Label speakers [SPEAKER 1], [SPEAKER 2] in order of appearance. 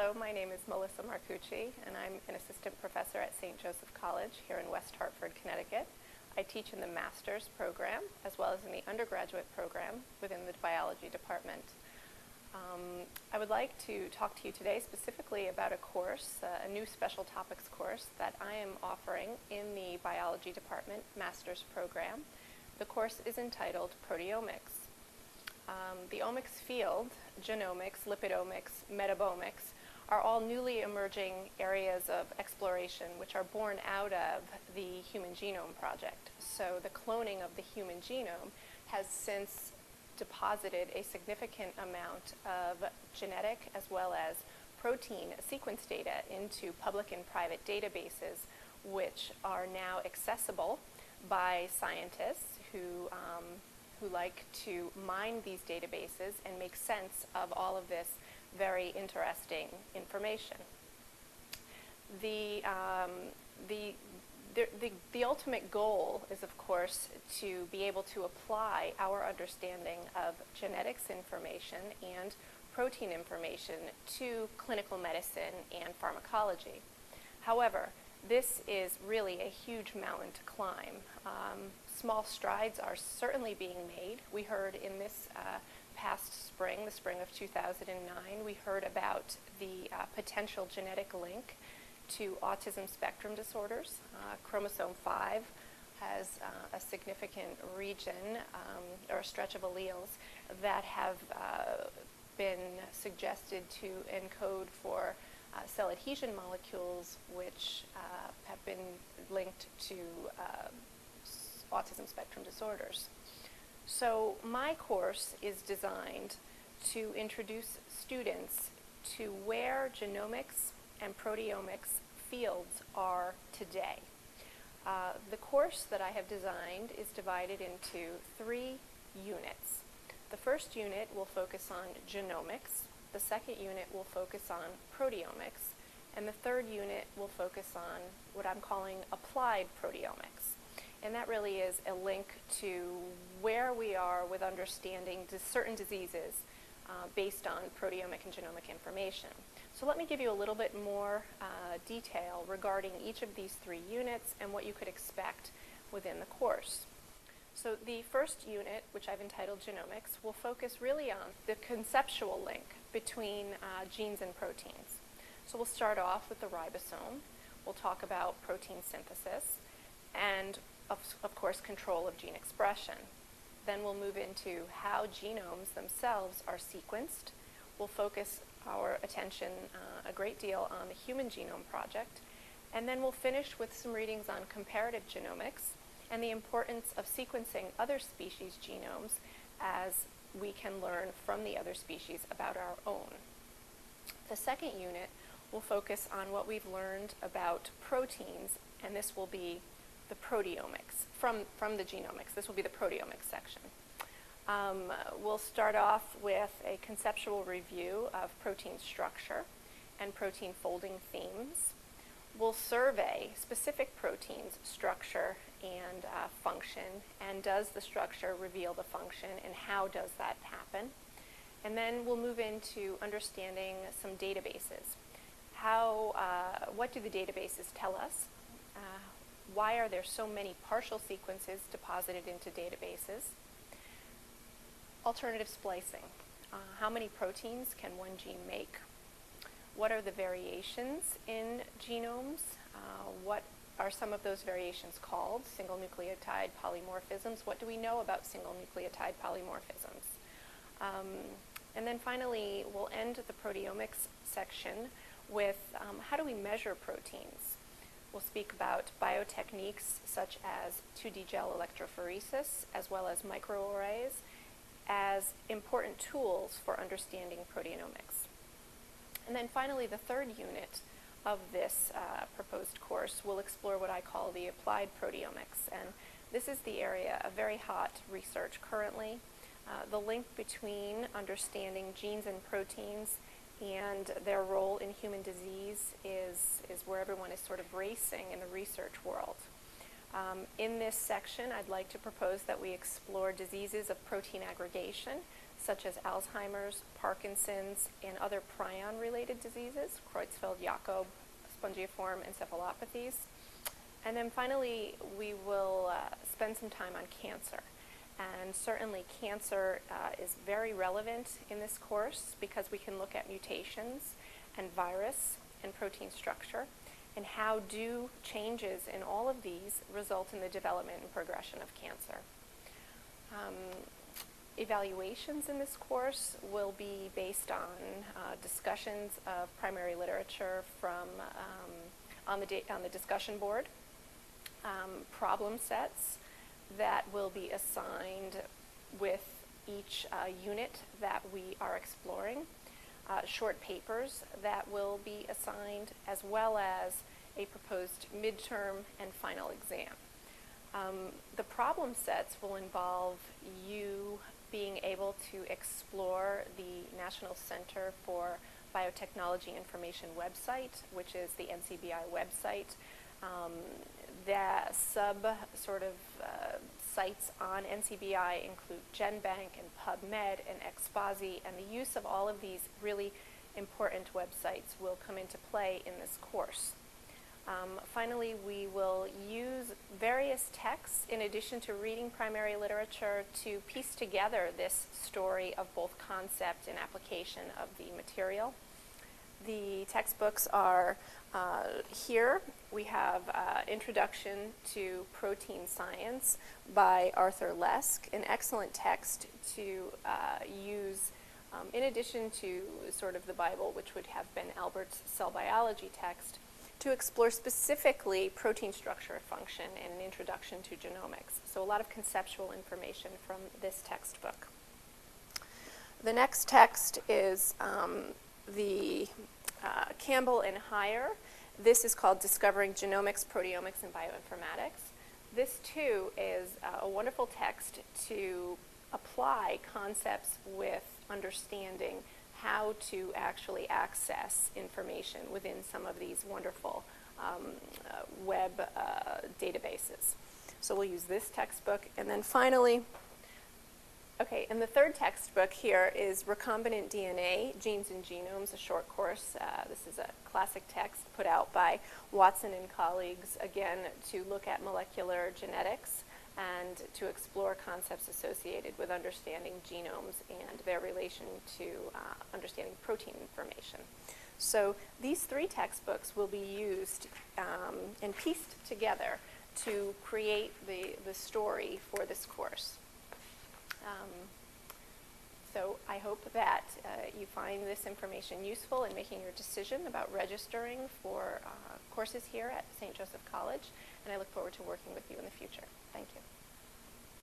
[SPEAKER 1] Hello, my name is Melissa Marcucci, and I'm an assistant professor at St. Joseph College here in West Hartford, Connecticut. I teach in the master's program as well as in the undergraduate program within the biology department. I would like to talk to you today specifically about a course, a new special topics course that I am offering in the biology department master's program. The course is entitled Proteomics. The omics field, genomics, lipidomics, metabomics, are all newly emerging areas of exploration which are born out of the Human Genome Project. So the cloning of the human genome has since deposited a significant amount of genetic as well as protein sequence data into public and private databases, which are now accessible by scientists who like to mine these databases and make sense of all of this very interesting information. The ultimate goal is, of course, to be able to apply our understanding of genetics information and protein information to clinical medicine and pharmacology. However, this is really a huge mountain to climb. Small strides are certainly being made. We heard in this past spring, the spring of 2009, we heard about the potential genetic link to autism spectrum disorders. Chromosome 5 has a significant region or a stretch of alleles that have been suggested to encode for cell adhesion molecules, which have been linked to autism spectrum disorders. So my course is designed to introduce students to where genomics and proteomics fields are today. The course that I have designed is divided into 3 units. The first unit will focus on genomics, the second unit will focus on proteomics, and the third unit will focus on what I'm calling applied proteomics. And that really is a link to where we are with understanding certain diseases based on proteomic and genomic information. So let me give you a little bit more detail regarding each of these 3 units and what you could expect within the course. So the first unit, which I've entitled Genomics, will focus really on the conceptual link between genes and proteins. So we'll start off with the ribosome. We'll talk about protein synthesis and of course, control of gene expression. Then we'll move into how genomes themselves are sequenced. We'll focus our attention a great deal on the Human Genome Project. And then we'll finish with some readings on comparative genomics and the importance of sequencing other species' genomes as we can learn from the other species about our own. The second unit will focus on what we've learned about proteins, and this will be the proteomics from the genomics. This will be the proteomics section. We'll start off with a conceptual review of protein structure and protein folding themes. We'll survey specific proteins' structure and function, and does the structure reveal the function, and how does that happen? And then we'll move into understanding some databases. What do the databases tell us? Why are there so many partial sequences deposited into databases? Alternative splicing. How many proteins can one gene make? What are the variations in genomes? What are some of those variations called? Single nucleotide polymorphisms. What do we know about single nucleotide polymorphisms? And then finally, we'll end the proteomics section with how do we measure proteins? We'll speak about biotechniques such as 2D gel electrophoresis as well as microarrays as important tools for understanding proteomics. And then finally, the third unit of this proposed course will explore what I call the applied proteomics. And this is the area of very hot research currently. The link between understanding genes and proteins and their role in human disease is where everyone is sort of racing in the research world. In this section, I'd like to propose that we explore diseases of protein aggregation, such as Alzheimer's, Parkinson's, and other prion-related diseases, Creutzfeldt-Jakob, spongiform encephalopathies. And then finally, we will spend some time on cancer. And certainly cancer is very relevant in this course because we can look at mutations and virus and protein structure, and how do changes in all of these result in the development and progression of cancer. Evaluations in this course will be based on discussions of primary literature from on the discussion board, problem sets that will be assigned with each unit that we are exploring, short papers that will be assigned, as well as a proposed midterm and final exam. The problem sets will involve you being able to explore the National Center for Biotechnology Information website, which is the NCBI website. The sites on NCBI include GenBank and PubMed and Exposi, and the use of all of these really important websites will come into play in this course. Finally, we will use various texts in addition to reading primary literature to piece together this story of both concept and application of the material. The textbooks are here. We have Introduction to Protein Science by Arthur Lesk, an excellent text to use in addition to sort of the Bible, which would have been Albert's cell biology text, to explore specifically protein structure, function, and an introduction to genomics. So a lot of conceptual information from this textbook. The next text is the Campbell and Heyer. This is called Discovering Genomics, Proteomics, and Bioinformatics. This too is a wonderful text to apply concepts with understanding how to actually access information within some of these wonderful web databases. So we'll use this textbook. And then finally, okay, and the third textbook here is Recombinant DNA, Genes and Genomes, a short course. This is a classic text put out by Watson and colleagues, again, to look at molecular genetics and to explore concepts associated with understanding genomes and their relation to understanding protein information. So these three textbooks will be used and pieced together to create the story for this course. So I hope that you find this information useful in making your decision about registering for courses here at St. Joseph College, and I look forward to working with you in the future. Thank you.